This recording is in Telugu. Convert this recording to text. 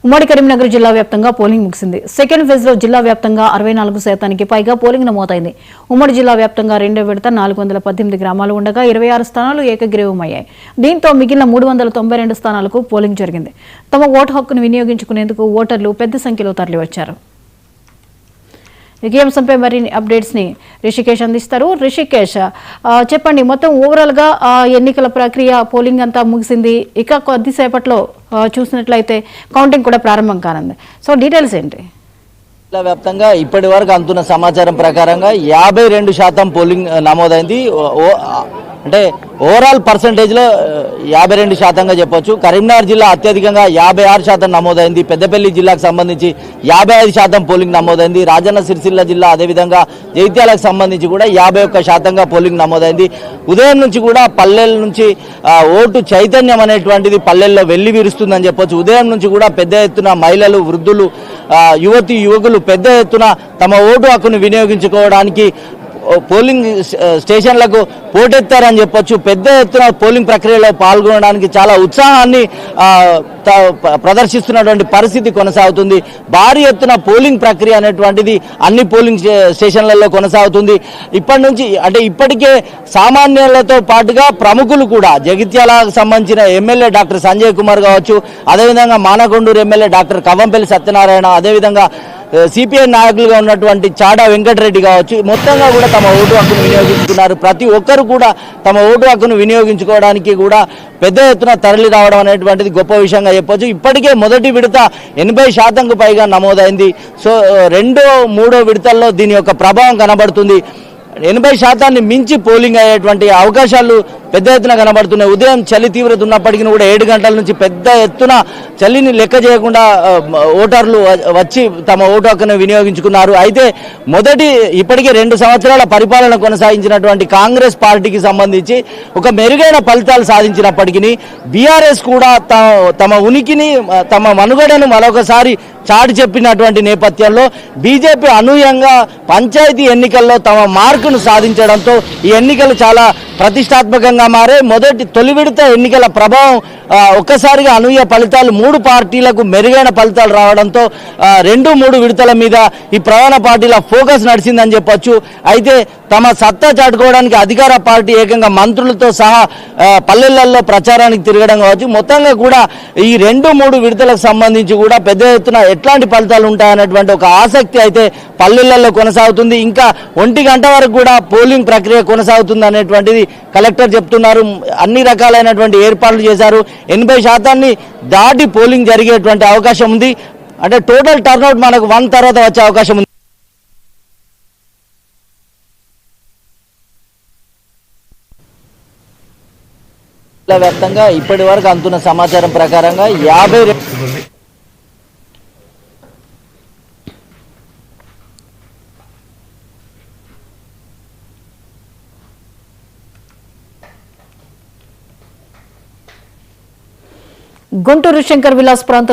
ఉమ్మడి కరీంనగర్ జిల్లా వ్యాప్తంగా పోలింగ్ ముగిసింది. సెకండ్ ఫేజ్ లో జిల్లా వ్యాప్తంగా 64% పైగా పోలింగ్ నమోదైంది. ఉమ్మడి జిల్లా వ్యాప్తంగా రెండో విడత 418 గ్రామాలు ఉండగా 26 స్థానాలు ఏకగ్రీవమయ్యాయి. దీంతో మిగిలిన 392 స్థానాలకు పోలింగ్ జరిగింది. తమ ఓటు హక్కును వినియోగించుకునేందుకు ఓటర్లు పెద్ద సంఖ్యలో తరలివచ్చారు. ఈ అంశంపై మరిన్ని అప్డేట్స్ ని రిషికేష్ అందిస్తారు. రిషికేష్, చెప్పండి, మొత్తం ఓవరాల్ గా ఎన్నికల ప్రక్రియ పోలింగ్ అంతా ముగిసింది. ఇక కొద్దిసేపట్లో చూసినట్లయితే కౌంటింగ్ కూడా ప్రారంభం కానుంది. సో డీటెయిల్స్ ఏంటి? జిల్లా వ్యాప్తంగా ఇప్పటి వరకు అందుతున్న సమాచారం ప్రకారంగా 52% పోలింగ్ నమోదైంది. అంటే ఓవరాల్ పర్సంటేజ్లో 52% చెప్పొచ్చు. కరీంనగర్ జిల్లా అత్యధికంగా 56% నమోదైంది. పెద్దపల్లి జిల్లాకు సంబంధించి 55% పోలింగ్ నమోదైంది. రాజన్న సిరిసిల్ల జిల్లా అదేవిధంగా జైత్యాలకు సంబంధించి కూడా 51% పోలింగ్ నమోదైంది. ఉదయం నుంచి కూడా పల్లెల నుంచి ఓటు చైతన్యం అనేటువంటిది పల్లెల్లో వెళ్లి విరుస్తుందని చెప్పొచ్చు. ఉదయం నుంచి కూడా పెద్ద ఎత్తున మహిళలు, వృద్ధులు, యువతి యువకులు పెద్ద ఎత్తున తమ ఓటు హక్కును వినియోగించుకోవడానికి పోలింగ్ స్టేషన్లకు పోటెత్తారని చెప్పొచ్చు. పెద్ద ఎత్తున పోలింగ్ ప్రక్రియలో పాల్గొనడానికి చాలా ఉత్సాహాన్ని ప్రదర్శిస్తున్నటువంటి పరిస్థితి కొనసాగుతుంది. భారీ ఎత్తున పోలింగ్ ప్రక్రియ అనేటువంటిది అన్ని పోలింగ్ స్టేషన్లలో కొనసాగుతుంది. ఇప్పటి నుంచి అంటే ఇప్పటికే సామాన్యులతో పాటుగా ప్రముఖులు కూడా జగిత్యాలకు సంబంధించిన ఎమ్మెల్యే డాక్టర్ సంజయ్ కుమార్ కావచ్చు, అదేవిధంగా మానకొండూరు ఎమ్మెల్యే డాక్టర్ కవ్వంపల్లి సత్యనారాయణ, అదేవిధంగా సిపిఐ నాయకులుగా ఉన్నటువంటి చాడా వెంకటరెడ్డి కావచ్చు, మొత్తంగా కూడా తమ ఓటు హక్కును వినియోగించుకున్నారు. ప్రతి ఒక్కరు కూడా తమ ఓటు హక్కును వినియోగించుకోవడానికి కూడా పెద్ద ఎత్తున తరలి రావడం అనేటువంటిది గొప్ప విషయంగా చెప్పొచ్చు. ఇప్పటికే మొదటి విడత 80%కు పైగా నమోదైంది. సో రెండో మూడో విడతల్లో దీని యొక్క ప్రభావం కనబడుతుంది. 80% మించి పోలింగ్ అయ్యేటువంటి అవకాశాలు పెద్ద ఎత్తున కనబడుతున్నాయి. ఉదయం చలి తీవ్రత ఉన్నప్పటికీ కూడా 7 గంటల నుంచి పెద్ద ఎత్తున చలిని లెక్క చేయకుండా ఓటర్లు వచ్చి తమ ఓటు హక్కును వినియోగించుకున్నారు. అయితే ఇప్పటికే 2 సంవత్సరాల పరిపాలన కొనసాగించినటువంటి కాంగ్రెస్ పార్టీకి సంబంధించి ఒక మెరుగైన ఫలితాలు సాధించినప్పటికీ బీఆర్ఎస్ కూడా తమ ఉనికిని, తమ మనుగడను మరొకసారి చాటి చెప్పినటువంటి నేపథ్యంలో బీజేపీ అనూహ్యంగా పంచాయతీ ఎన్నికల్లో తమ మార్కును సాధించడంతో ఈ ఎన్నికలు చాలా ప్రతిష్టాత్మకంగా మారే. తొలి విడత ఎన్నికల ప్రభావం ఒక్కసారిగా అనూహ్య ఫలితాలు 3 పార్టీలకు మెరుగైన ఫలితాలు రావడంతో 2-3 విడతల మీద ఈ ప్రధాన పార్టీల ఫోకస్ నడిచిందని చెప్పొచ్చు. అయితే తమ సత్తా చాటుకోవడానికి అధికార పార్టీ ఏకంగా మంత్రులతో సహా పల్లెలలో ప్రచారానికి తిరగడం కావచ్చు. మొత్తంగా కూడా ఈ 2-3 విడతలకు సంబంధించి కూడా పెద్ద ఎత్తున ఎట్లాంటి ఫలితాలు ఉంటాయనేటువంటి ఒక ఆసక్తి అయితే పల్లెలలో కొనసాగుతుంది. ఇంకా 1 గంట వరకు కూడా పోలింగ్ ప్రక్రియ కొనసాగుతుంది అనేటువంటిది కలెక్టర్ చెప్తున్నారు. అన్ని రకాలైనటువంటి ఏర్పాట్లు చేశారు. 80% దాటి పోలింగ్ జరిగేటువంటి అవకాశం ఉంది. అంటే టోటల్ టర్నౌట్ మనకు 1 తర్వాత వచ్చే అవకాశం ఉంది. జిల్లా వ్యాప్తంగా ఇప్పటి వరకు అందుతున్న సమాచారం ప్రకారంగా 52 గుంటూరు శంకర్ విలాస్ ప్రాంతం